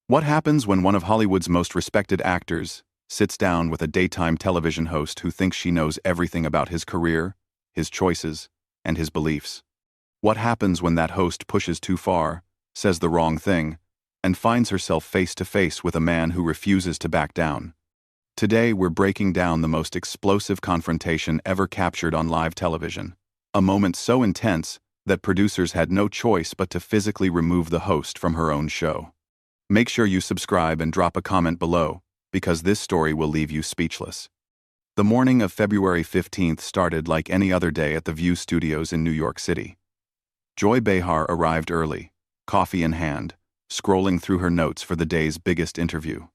What happens when one of Hollywood's most respected actors sits down with a daytime television host who thinks she knows everything about his career, his choices, and his beliefs? What happens when that host pushes too far, says the wrong thing, and finds herself face to face with a man who refuses to back down? Today we're breaking down the most explosive confrontation ever captured on live television. A moment so intense that producers had no choice but to physically remove the host from her own show. Make sure you subscribe and drop a comment below, because this story will leave you speechless. The morning of February 15th started like any other day at the View Studios in New York City. Joy Behar arrived early, coffee in hand, scrolling through her notes for the day's biggest interview.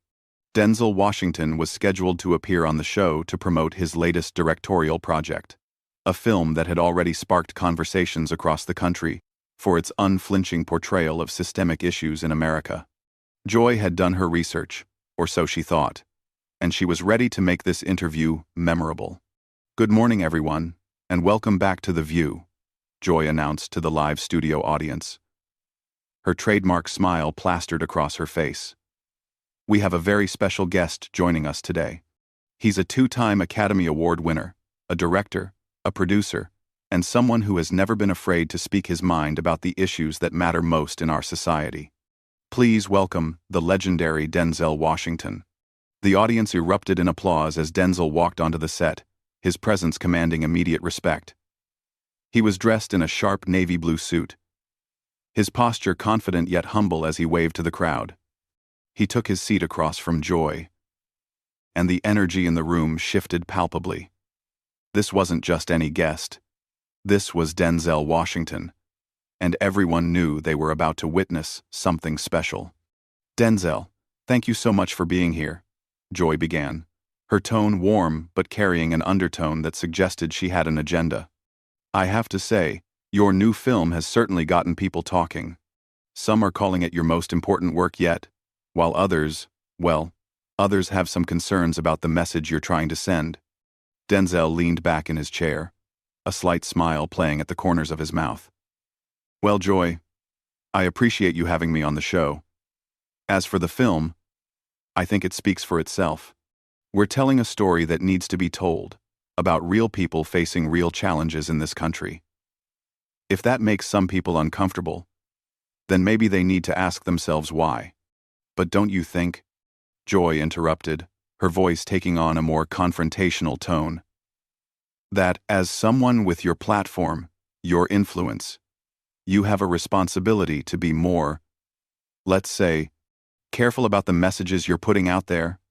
Denzel Washington was scheduled to appear on the show to promote his latest directorial project, a film that had already sparked conversations across the country for its unflinching portrayal of systemic issues in America. Joy had done her research, or so she thought, and she was ready to make this interview memorable. "Good morning, everyone, and welcome back to The View," Joy announced to the live studio audience. Her trademark smile plastered across her face. "We have a very special guest joining us today. He's a two-time Academy Award winner, a director, a producer, and someone who has never been afraid to speak his mind about the issues that matter most in our society. Please welcome the legendary Denzel Washington." The audience erupted in applause as Denzel walked onto the set, his presence commanding immediate respect. He was dressed in a sharp navy blue suit, his posture confident yet humble as he waved to the crowd. He took his seat across from Joy, and the energy in the room shifted palpably. This wasn't just any guest. This was Denzel Washington, and everyone knew they were about to witness something special. "Denzel, thank you so much for being here," Joy began, her tone warm but carrying an undertone that suggested she had an agenda. "I have to say, your new film has certainly gotten people talking. Some are calling it your most important work yet, while others have some concerns about the message you're trying to send." Denzel leaned back in his chair, a slight smile playing at the corners of his mouth. "Well, Joy, I appreciate you having me on the show. As for the film, I think it speaks for itself. We're telling a story that needs to be told, about real people facing real challenges in this country. If that makes some people uncomfortable, then maybe they need to ask themselves why. But don't you think," Joy interrupted, her voice taking on a more confrontational tone, "that as someone with your platform, your influence, you have a responsibility to be more, let's say, careful about the messages you're putting out there?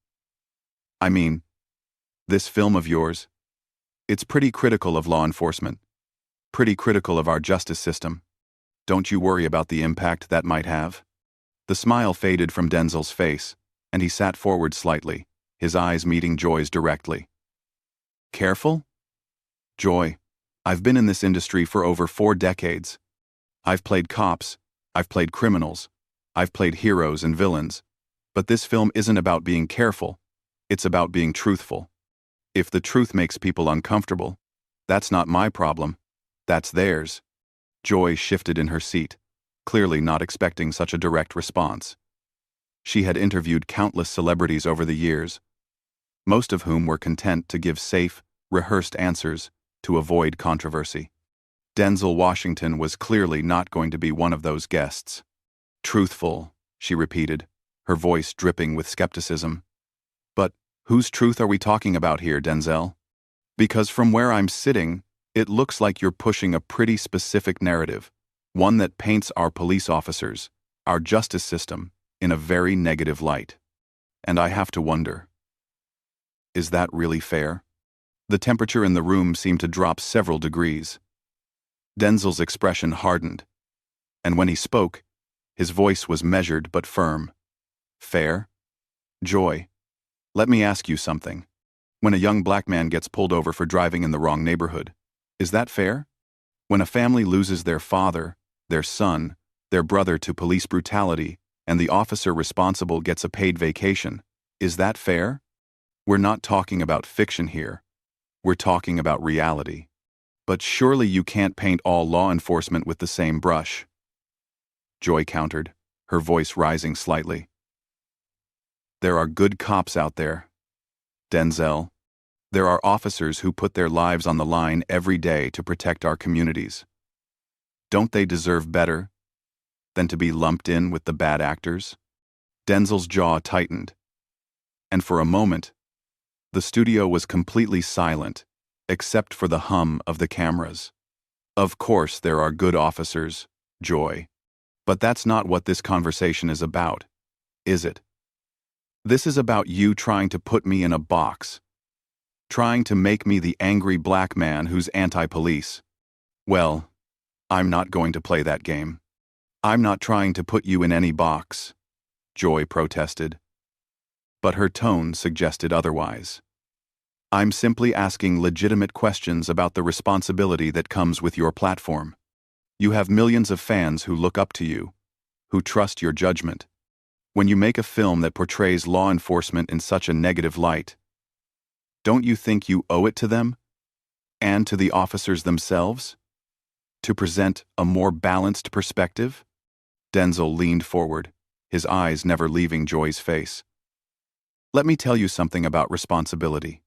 I mean, this film of yours, it's pretty critical of law enforcement, pretty critical of our justice system. Don't you worry about the impact that might have?" The smile faded from Denzel's face, and he sat forward slightly, his eyes meeting Joy's directly. "Careful? Joy, I've been in this industry for over 4 decades. I've played cops, I've played criminals, I've played heroes and villains, but this film isn't about being careful, it's about being truthful. If the truth makes people uncomfortable, that's not my problem, that's theirs." Joy shifted in her seat, clearly not expecting such a direct response. She had interviewed countless celebrities over the years, most of whom were content to give safe, rehearsed answers to avoid controversy. Denzel Washington was clearly not going to be one of those guests. "Truthful," she repeated, her voice dripping with skepticism. "But whose truth are we talking about here, Denzel? Because from where I'm sitting, it looks like you're pushing a pretty specific narrative, one that paints our police officers, our justice system, in a very negative light. And I have to wonder, is that really fair?" The temperature in the room seemed to drop several degrees. Denzel's expression hardened, and when he spoke, his voice was measured but firm. "Fair? Joy, let me ask you something. When a young black man gets pulled over for driving in the wrong neighborhood, is that fair? When a family loses their father, their son, their brother to police brutality, and the officer responsible gets a paid vacation, is that fair? We're not talking about fiction here. We're talking about reality. But surely you can't paint all law enforcement with the same brush." Joy countered, her voice rising slightly. There are good cops out there, Denzel. There are officers who put their lives on the line every day to protect our communities. Don't they deserve better than to be lumped in with the bad actors? Denzel's jaw tightened, and for a moment, the studio was completely silent, except for the hum of the cameras. Of course there are good officers, Joy. But that's not what this conversation is about, is it? This is about you trying to put me in a box, trying to make me the angry black man who's anti-police. Well, I'm not going to play that game. I'm not trying to put you in any box, Joy protested. But her tone suggested otherwise. I'm simply asking legitimate questions about the responsibility that comes with your platform. You have millions of fans who look up to you, who trust your judgment. When you make a film that portrays law enforcement in such a negative light, don't you think you owe it to them, and to the officers themselves, to present a more balanced perspective? Denzel leaned forward, his eyes never leaving Joy's face. Let me tell you something about responsibility,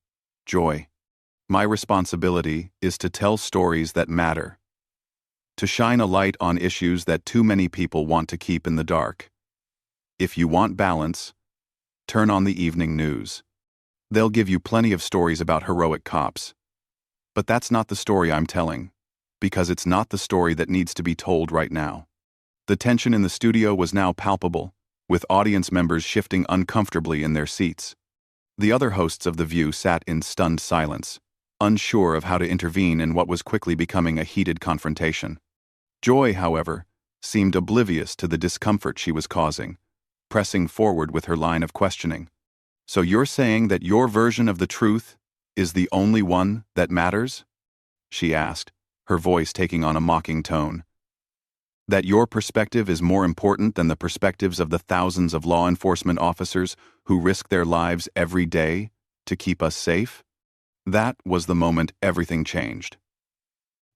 Joy. My responsibility is to tell stories that matter, to shine a light on issues that too many people want to keep in the dark. If you want balance, turn on the evening news. They'll give you plenty of stories about heroic cops. But that's not the story I'm telling, because it's not the story that needs to be told right now. The tension in the studio was now palpable, with audience members shifting uncomfortably in their seats. The other hosts of The View sat in stunned silence, unsure of how to intervene in what was quickly becoming a heated confrontation. Joy, however, seemed oblivious to the discomfort she was causing, pressing forward with her line of questioning. So you're saying that your version of the truth is the only one that matters? She asked, her voice taking on a mocking tone. That your perspective is more important than the perspectives of the thousands of law enforcement officers who risk their lives every day to keep us safe? That was the moment everything changed.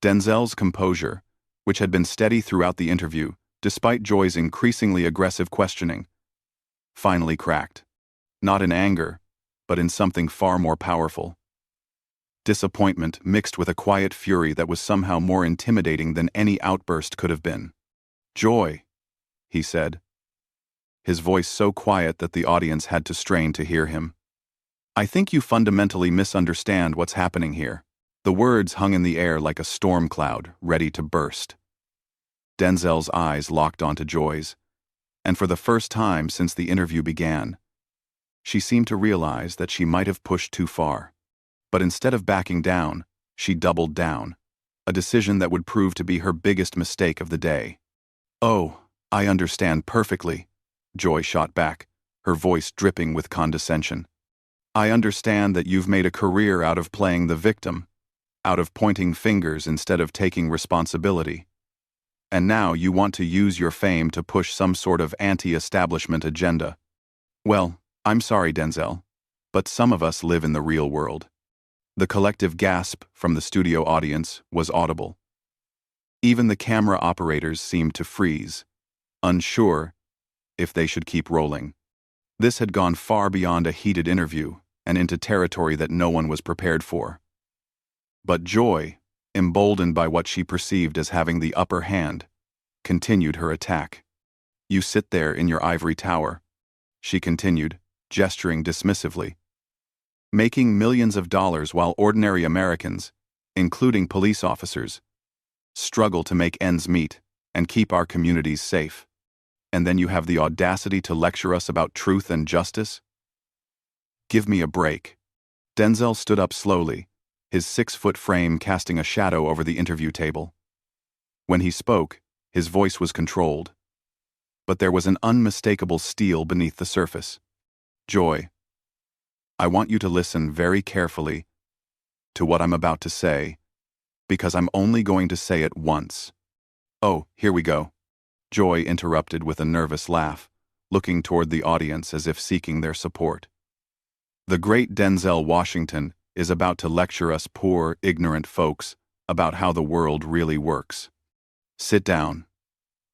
Denzel's composure, which had been steady throughout the interview, despite Joy's increasingly aggressive questioning, finally cracked. Not in anger, but in something far more powerful. Disappointment mixed with a quiet fury that was somehow more intimidating than any outburst could have been. Joy, he said, his voice so quiet that the audience had to strain to hear him. I think you fundamentally misunderstand what's happening here. The words hung in the air like a storm cloud, ready to burst. Denzel's eyes locked onto Joy's, and for the first time since the interview began, she seemed to realize that she might have pushed too far. But instead of backing down, she doubled down, a decision that would prove to be her biggest mistake of the day. Oh, I understand perfectly, Joy shot back, her voice dripping with condescension. I understand that you've made a career out of playing the victim, out of pointing fingers instead of taking responsibility. And now you want to use your fame to push some sort of anti-establishment agenda. Well, I'm sorry, Denzel, but some of us live in the real world. The collective gasp from the studio audience was audible. Even the camera operators seemed to freeze, unsure if they should keep rolling. This had gone far beyond a heated interview and into territory that no one was prepared for. But Joy, emboldened by what she perceived as having the upper hand, continued her attack. You sit there in your ivory tower, she continued, gesturing dismissively, making millions of dollars while ordinary Americans, including police officers, struggle to make ends meet and keep our communities safe. And then you have the audacity to lecture us about truth and justice? Give me a break. Denzel stood up slowly, his 6-foot frame casting a shadow over the interview table. When he spoke, his voice was controlled, but there was an unmistakable steel beneath the surface. Joy, I want you to listen very carefully to what I'm about to say, because I'm only going to say it once. Oh, here we go. Joy interrupted with a nervous laugh, looking toward the audience as if seeking their support. The great Denzel Washington is about to lecture us poor, ignorant folks about how the world really works. Sit down,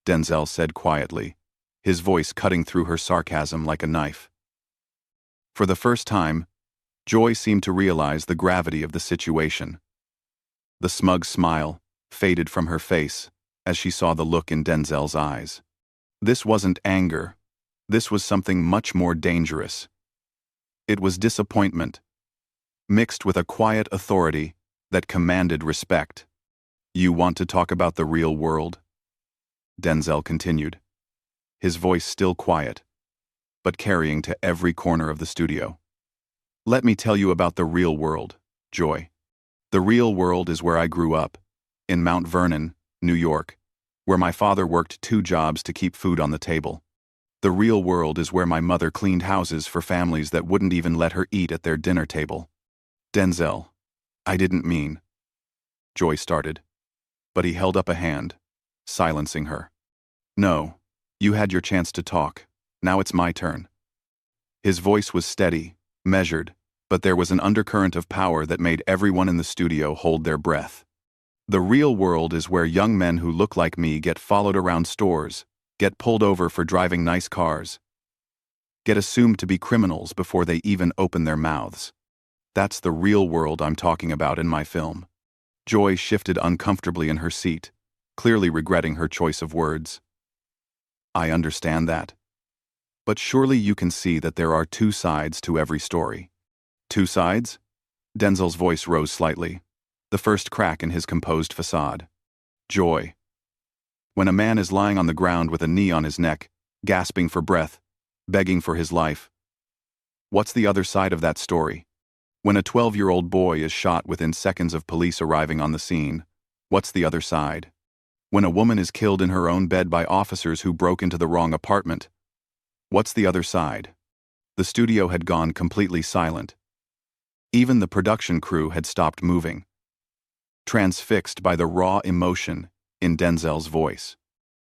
Denzel said quietly, his voice cutting through her sarcasm like a knife. For the first time, Joy seemed to realize the gravity of the situation. The smug smile faded from her face as she saw the look in Denzel's eyes. This wasn't anger. This was something much more dangerous. It was disappointment, mixed with a quiet authority that commanded respect. "You want to talk about the real world?" Denzel continued, his voice still quiet, but carrying to every corner of the studio. "Let me tell you about the real world, Joy. The real world is where I grew up, in Mount Vernon, New York, where my father worked 2 jobs to keep food on the table. The real world is where my mother cleaned houses for families that wouldn't even let her eat at their dinner table." "Denzel, I didn't mean," Joy started, but he held up a hand, silencing her. "No, you had your chance to talk. Now it's my turn." His voice was steady, measured, but there was an undercurrent of power that made everyone in the studio hold their breath. "The real world is where young men who look like me get followed around stores, get pulled over for driving nice cars, get assumed to be criminals before they even open their mouths. That's the real world I'm talking about in my film." Joy shifted uncomfortably in her seat, clearly regretting her choice of words. "I understand that. But surely you can see that there are 2 sides to every story." "2 sides?" Denzel's voice rose slightly, the first crack in his composed facade. "Joy. When a man is lying on the ground with a knee on his neck, gasping for breath, begging for his life, what's the other side of that story? When a 12-year-old boy is shot within seconds of police arriving on the scene, what's the other side? When a woman is killed in her own bed by officers who broke into the wrong apartment, what's the other side?" The studio had gone completely silent. Even the production crew had stopped moving, transfixed by the raw emotion in Denzel's voice.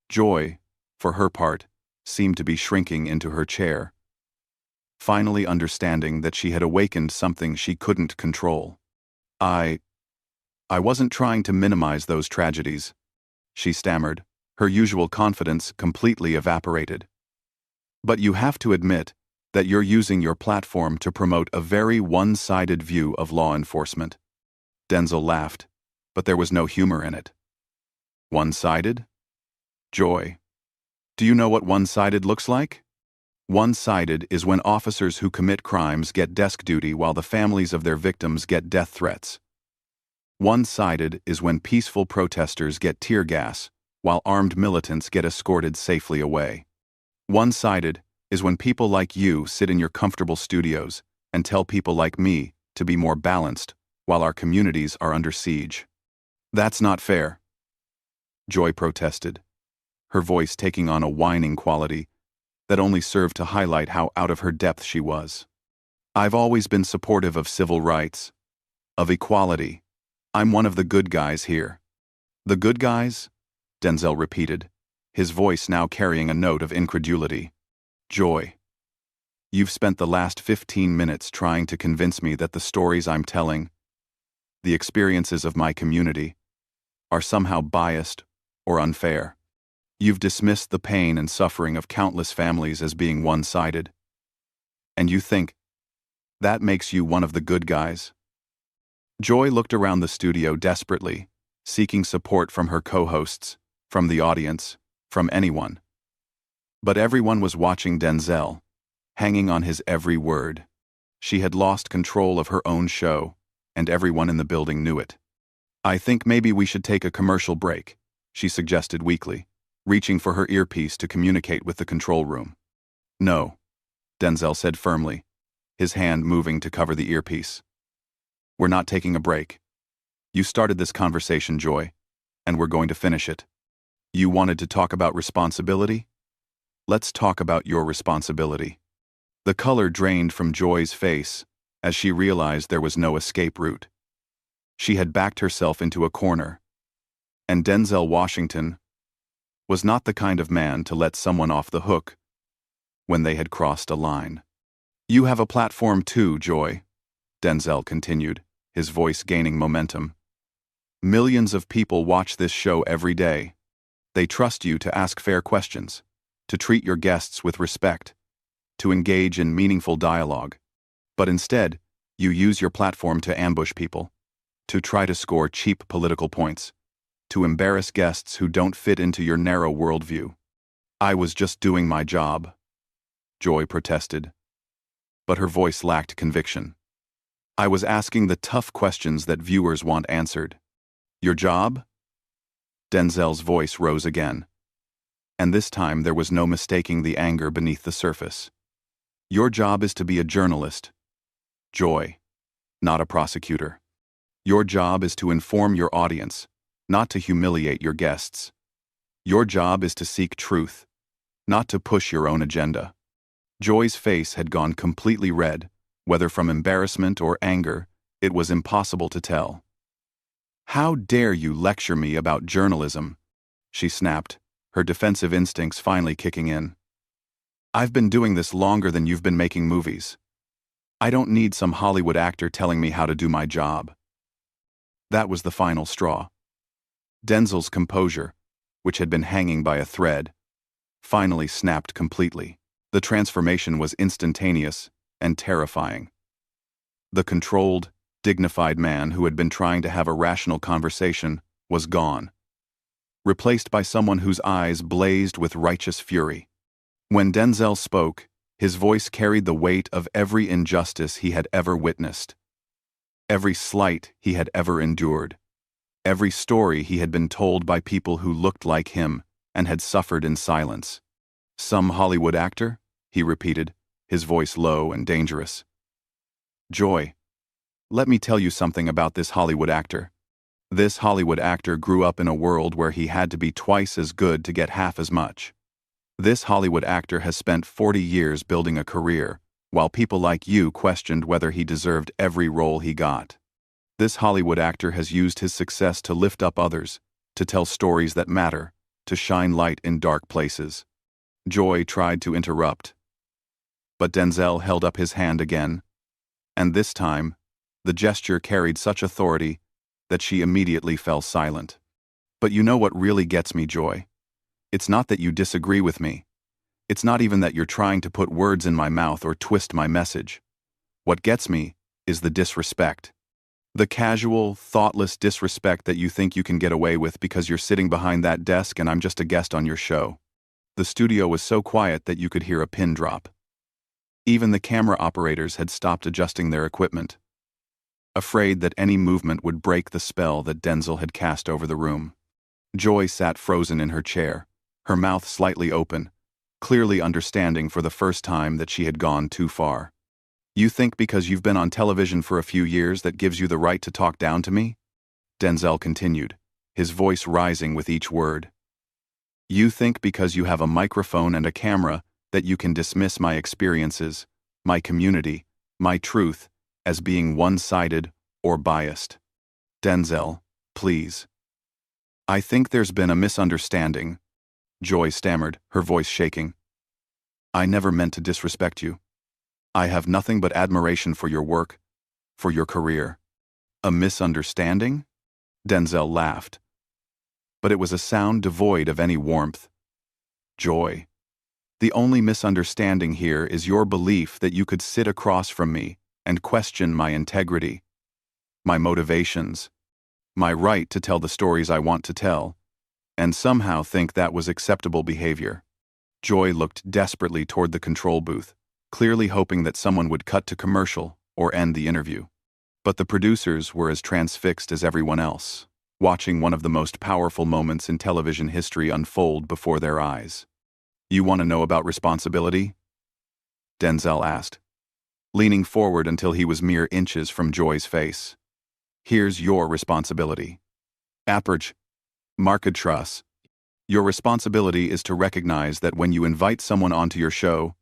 Joy, for her part, seemed to be shrinking into her chair, finally understanding that she had awakened something she couldn't control. I wasn't trying to minimize those tragedies," she stammered, her usual confidence completely evaporated. "But you have to admit that you're using your platform to promote a very one-sided view of law enforcement." Denzel laughed, but there was no humor in it. "One-sided? Joy, do you know what one-sided looks like? One-sided is when officers who commit crimes get desk duty while the families of their victims get death threats. One-sided is when peaceful protesters get tear gas while armed militants get escorted safely away. One-sided is when people like you sit in your comfortable studios and tell people like me to be more balanced while our communities are under siege. That's not fair," Joy protested, her voice taking on a whining quality that only served to highlight how out of her depth she was. "I've always been supportive of civil rights, of equality. I'm one of the good guys here." "The good guys?" Denzel repeated, his voice now carrying a note of incredulity. "Joy, you've spent the last 15 minutes trying to convince me that the stories I'm telling, the experiences of my community, are somehow biased or unfair. You've dismissed the pain and suffering of countless families as being one-sided. And you think that makes you one of the good guys?" Joy looked around the studio desperately, seeking support from her co-hosts, from the audience, from anyone. But everyone was watching Denzel, hanging on his every word. She had lost control of her own show, and everyone in the building knew it. "I think maybe we should take a commercial break," she suggested weakly, reaching for her earpiece to communicate with the control room. "No," Denzel said firmly, his hand moving to cover the earpiece. "We're not taking a break. You started this conversation, Joy, and we're going to finish it. You wanted to talk about responsibility? Let's talk about your responsibility." The color drained from Joy's face as she realized there was no escape route. She had backed herself into a corner, and Denzel Washington was not the kind of man to let someone off the hook when they had crossed a line. "You have a platform too, Joy," Denzel continued, his voice gaining momentum. "Millions of people watch this show every day. They trust you to ask fair questions, to treat your guests with respect, to engage in meaningful dialogue. But instead, you use your platform to ambush people, to try to score cheap political points, to embarrass guests who don't fit into your narrow worldview. I was just doing my job, Joy protested, but her voice lacked conviction. I was asking the tough questions that viewers want answered. Your job? Denzel's voice rose again, and this time there was no mistaking the anger beneath the surface. Your job is to be a journalist, Joy, not a prosecutor. Your job is to inform your audience, not to humiliate your guests. Your job is to seek truth, not to push your own agenda. Joy's face had gone completely red, whether from embarrassment or anger, it was impossible to tell. How dare you lecture me about journalism? She snapped, her defensive instincts finally kicking in. I've been doing this longer than you've been making movies. I don't need some Hollywood actor telling me how to do my job. That was the final straw. Denzel's composure, which had been hanging by a thread, finally snapped completely. The transformation was instantaneous and terrifying. The controlled, dignified man who had been trying to have a rational conversation was gone, replaced by someone whose eyes blazed with righteous fury. When Denzel spoke, his voice carried the weight of every injustice he had ever witnessed, every slight he had ever endured, every story he had been told by people who looked like him and had suffered in silence. Some Hollywood actor? He repeated, his voice low and dangerous. Joy, let me tell you something about this Hollywood actor. This Hollywood actor grew up in a world where he had to be twice as good to get half as much. This Hollywood actor has spent 40 years building a career, while people like you questioned whether he deserved every role he got. This Hollywood actor has used his success to lift up others, to tell stories that matter, to shine light in dark places. Joy tried to interrupt, but Denzel held up his hand again, and this time, the gesture carried such authority that she immediately fell silent. But you know what really gets me, Joy? It's not that you disagree with me. It's not even that you're trying to put words in my mouth or twist my message. What gets me is the disrespect. The casual, thoughtless disrespect that you think you can get away with because you're sitting behind that desk and I'm just a guest on your show. The studio was so quiet that you could hear a pin drop. Even the camera operators had stopped adjusting their equipment, afraid that any movement would break the spell that Denzel had cast over the room. Joy sat frozen in her chair, her mouth slightly open, clearly understanding for the first time that she had gone too far. You think because you've been on television for a few years that gives you the right to talk down to me? Denzel continued, his voice rising with each word. You think because you have a microphone and a camera that you can dismiss my experiences, my community, my truth, as being one-sided or biased. Denzel, please. I think there's been a misunderstanding, Joy stammered, her voice shaking. I never meant to disrespect you. I have nothing but admiration for your work, for your career. A misunderstanding? Denzel laughed. But it was a sound devoid of any warmth. Joy. The only misunderstanding here is your belief that you could sit across from me and question my integrity, my motivations, my right to tell the stories I want to tell, and somehow think that was acceptable behavior. Joy looked desperately toward the control booth, clearly hoping that someone would cut to commercial or end the interview. But the producers were as transfixed as everyone else, watching one of the most powerful moments in television history unfold before their eyes. You want to know about responsibility? Denzel asked, leaning forward until he was mere inches from Joy's face. Here's your responsibility. Aperch, Marketras. Your responsibility is to recognize that when you invite someone onto your show,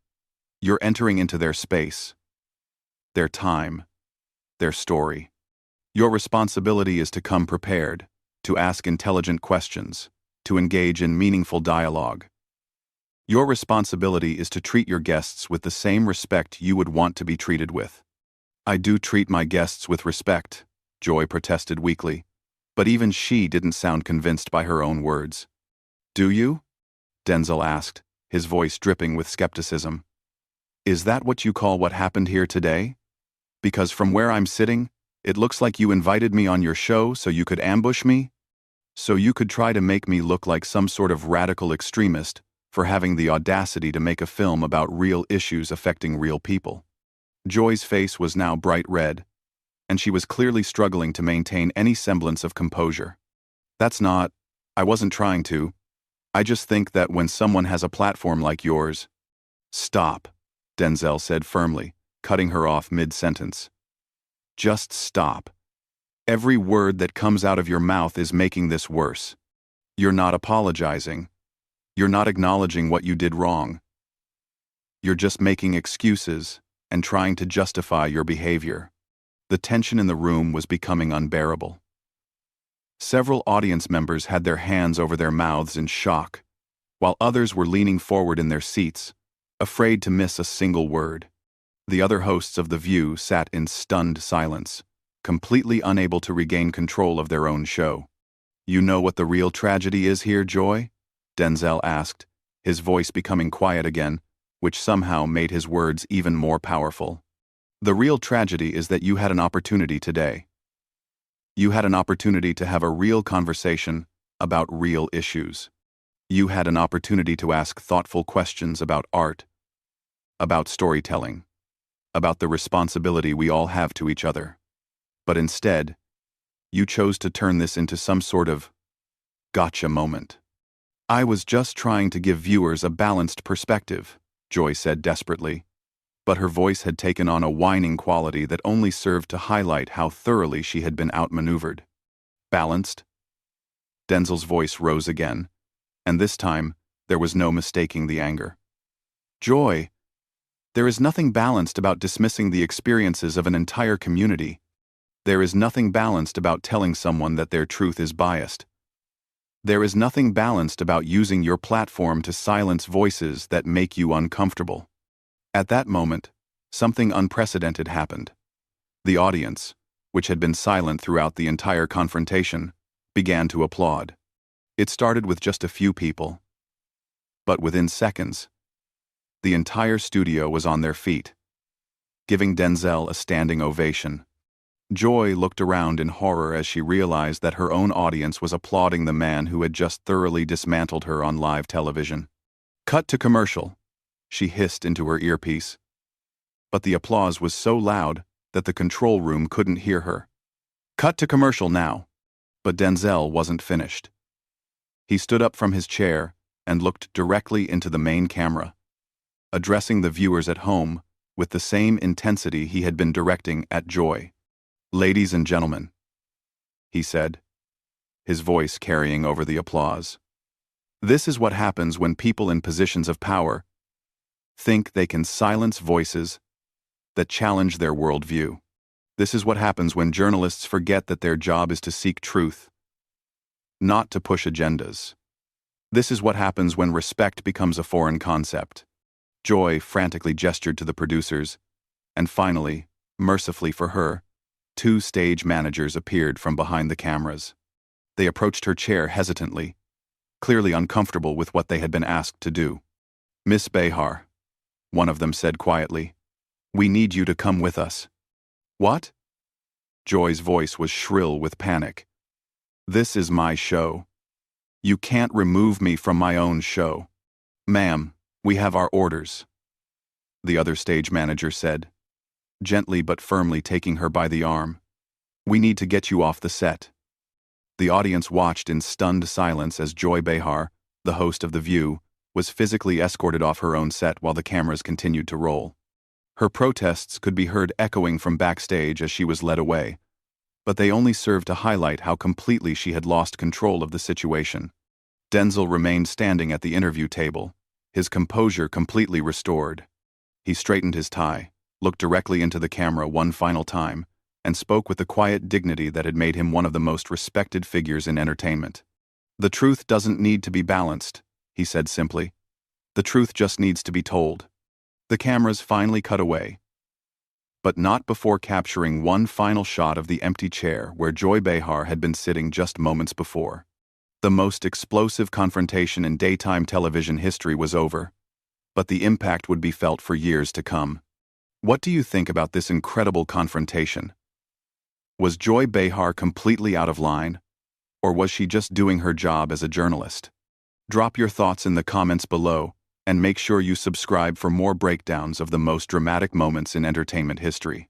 you're entering into their space, their time, their story. Your responsibility is to come prepared, to ask intelligent questions, to engage in meaningful dialogue. Your responsibility is to treat your guests with the same respect you would want to be treated with. I do treat my guests with respect, Joy protested weakly, but even she didn't sound convinced by her own words. Do you? Denzel asked, his voice dripping with skepticism. Is that what you call what happened here today? Because from where I'm sitting, it looks like you invited me on your show so you could ambush me? So you could try to make me look like some sort of radical extremist for having the audacity to make a film about real issues affecting real people. Joy's face was now bright red, and she was clearly struggling to maintain any semblance of composure. I wasn't trying to. I just think that when someone has a platform like yours— Stop, Denzel said firmly, cutting her off mid-sentence. Just stop. Every word that comes out of your mouth is making this worse. You're not apologizing. You're not acknowledging what you did wrong. You're just making excuses and trying to justify your behavior. The tension in the room was becoming unbearable. Several audience members had their hands over their mouths in shock, while others were leaning forward in their seats, afraid to miss a single word. The other hosts of The View sat in stunned silence, completely unable to regain control of their own show. You know what the real tragedy is here, Joy? Denzel asked, his voice becoming quiet again, which somehow made his words even more powerful. The real tragedy is that you had an opportunity today. You had an opportunity to have a real conversation about real issues. You had an opportunity to ask thoughtful questions about art, about storytelling, about the responsibility we all have to each other. But instead, you chose to turn this into some sort of gotcha moment. I was just trying to give viewers a balanced perspective, Joy said desperately, but her voice had taken on a whining quality that only served to highlight how thoroughly she had been outmaneuvered. Balanced? Denzel's voice rose again, and this time there was no mistaking the anger. Joy, there is nothing balanced about dismissing the experiences of an entire community. There is nothing balanced about telling someone that their truth is biased. There is nothing balanced about using your platform to silence voices that make you uncomfortable. At that moment, something unprecedented happened. The audience, which had been silent throughout the entire confrontation, began to applaud. It started with just a few people. But within seconds, the entire studio was on their feet, giving Denzel a standing ovation. Joy looked around in horror as she realized that her own audience was applauding the man who had just thoroughly dismantled her on live television. Cut to commercial, she hissed into her earpiece. But the applause was so loud that the control room couldn't hear her. Cut to commercial now. But Denzel wasn't finished. He stood up from his chair and looked directly into the main camera, addressing the viewers at home with the same intensity he had been directing at Joy. Ladies and gentlemen, he said, his voice carrying over the applause. This is what happens when people in positions of power think they can silence voices that challenge their worldview. This is what happens when journalists forget that their job is to seek truth, not to push agendas. This is what happens when respect becomes a foreign concept. Joy frantically gestured to the producers, and finally, mercifully for her, 2 stage managers appeared from behind the cameras. They approached her chair hesitantly, clearly uncomfortable with what they had been asked to do. Miss Behar, one of them said quietly, we need you to come with us. What? Joy's voice was shrill with panic. This is my show. You can't remove me from my own show. Ma'am, we have our orders, the other stage manager said, gently but firmly taking her by the arm. We need to get you off the set. The audience watched in stunned silence as Joy Behar, the host of The View, was physically escorted off her own set while the cameras continued to roll. Her protests could be heard echoing from backstage as she was led away, but they only served to highlight how completely she had lost control of the situation. Denzel remained standing at the interview table, his composure completely restored. He straightened his tie, looked directly into the camera one final time, and spoke with the quiet dignity that had made him one of the most respected figures in entertainment. The truth doesn't need to be balanced, he said simply. The truth just needs to be told. The cameras finally cut away, but not before capturing one final shot of the empty chair where Joy Behar had been sitting just moments before. The most explosive confrontation in daytime television history was over, but the impact would be felt for years to come. What do you think about this incredible confrontation? Was Joy Behar completely out of line, or was she just doing her job as a journalist? Drop your thoughts in the comments below, and make sure you subscribe for more breakdowns of the most dramatic moments in entertainment history.